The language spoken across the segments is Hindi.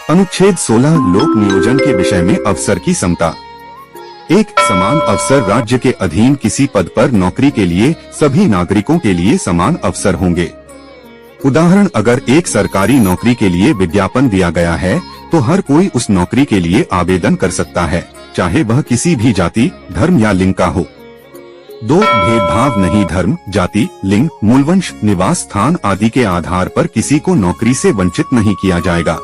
अनुच्छेद 16 लोक नियोजन के विषय में अवसर की समता। एक समान अवसर राज्य के अधीन किसी पद पर नौकरी के लिए सभी नागरिकों के लिए समान अवसर होंगे। उदाहरण, अगर एक सरकारी नौकरी के लिए विज्ञापन दिया गया है तो हर कोई उस नौकरी के लिए आवेदन कर सकता है, चाहे वह किसी भी जाति, धर्म या लिंग का हो। 2 भेदभाव नहीं, धर्म, जाति, लिंग, मूलवंश, निवास स्थान आदि के आधार पर किसी को नौकरी से वंचित नहीं किया जाएगा।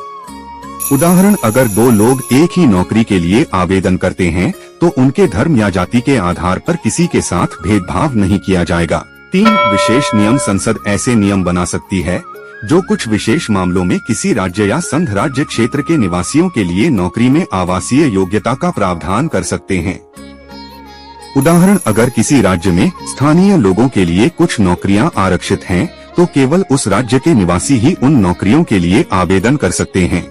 उदाहरण, अगर 2 लोग एक ही नौकरी के लिए आवेदन करते हैं तो उनके धर्म या जाति के आधार पर किसी के साथ भेदभाव नहीं किया जाएगा। 3 विशेष नियम, संसद ऐसे नियम बना सकती है जो कुछ विशेष मामलों में किसी राज्य या संघ राज्य क्षेत्र के निवासियों के लिए नौकरी में आवासीय योग्यता का प्रावधान कर सकते हैं। उदाहरण, अगर किसी राज्य में स्थानीय लोगों के लिए कुछ नौकरियां आरक्षित हैं, तो केवल उस राज्य के निवासी ही उन नौकरियों के लिए आवेदन कर सकते हैं।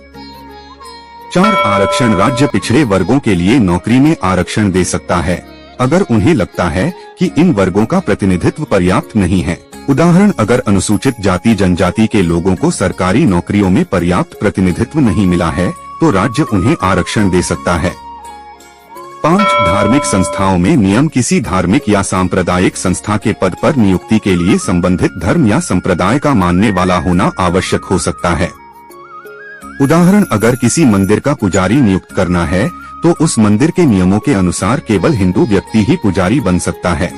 4 आरक्षण, राज्य पिछड़े वर्गों के लिए नौकरी में आरक्षण दे सकता है अगर उन्हें लगता है कि इन वर्गों का प्रतिनिधित्व पर्याप्त नहीं है। उदाहरण, अगर अनुसूचित जाति जनजाति के लोगों को सरकारी नौकरियों में पर्याप्त प्रतिनिधित्व नहीं मिला है तो राज्य उन्हें आरक्षण दे सकता है। 5 धार्मिक संस्थाओं में नियम, किसी धार्मिक या सांप्रदायिक संस्था के पद पर नियुक्ति के लिए संबंधित धर्म या संप्रदाय का मानने वाला होना आवश्यक हो सकता है। उदाहरण, अगर किसी मंदिर का पुजारी नियुक्त करना है तो उस मंदिर के नियमों के अनुसार केवल हिंदू व्यक्ति ही पुजारी बन सकता है।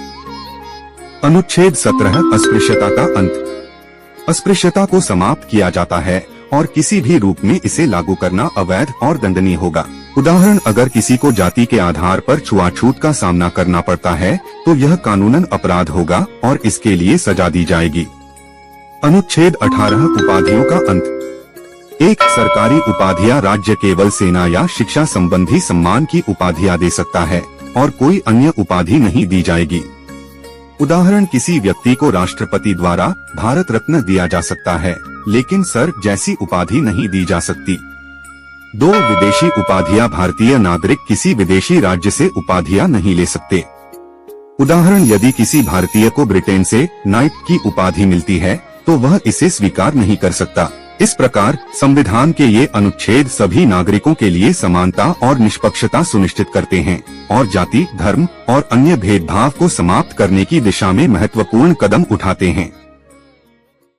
अनुच्छेद 17 अस्पृश्यता का अंत। अस्पृश्यता को समाप्त किया जाता है और किसी भी रूप में इसे लागू करना अवैध और दंडनीय होगा। उदाहरण, अगर किसी को जाति के आधार पर छुआछूत का सामना करना पड़ता है तो यह कानूनन अपराध होगा और इसके लिए सजा दी जाएगी। अनुच्छेद 18 उपाधियों का अंत। एक सरकारी उपाधियां राज्य केवल सेना या शिक्षा संबंधी सम्मान की उपाधियां दे सकता है और कोई अन्य उपाधि नहीं दी जाएगी। उदाहरण, किसी व्यक्ति को राष्ट्रपति द्वारा भारत रत्न दिया जा सकता है लेकिन सर जैसी उपाधि नहीं दी जा सकती। 2 विदेशी उपाधियां, भारतीय नागरिक किसी विदेशी राज्य से उपाधियां नहीं ले सकते। उदाहरण, यदि किसी भारतीय को ब्रिटेन से नाइट की उपाधि मिलती है तो वह इसे स्वीकार नहीं कर सकता। इस प्रकार संविधान के ये अनुच्छेद सभी नागरिकों के लिए समानता और निष्पक्षता सुनिश्चित करते हैं और जाति, धर्म और अन्य भेदभाव को समाप्त करने की दिशा में महत्वपूर्ण कदम उठाते हैं।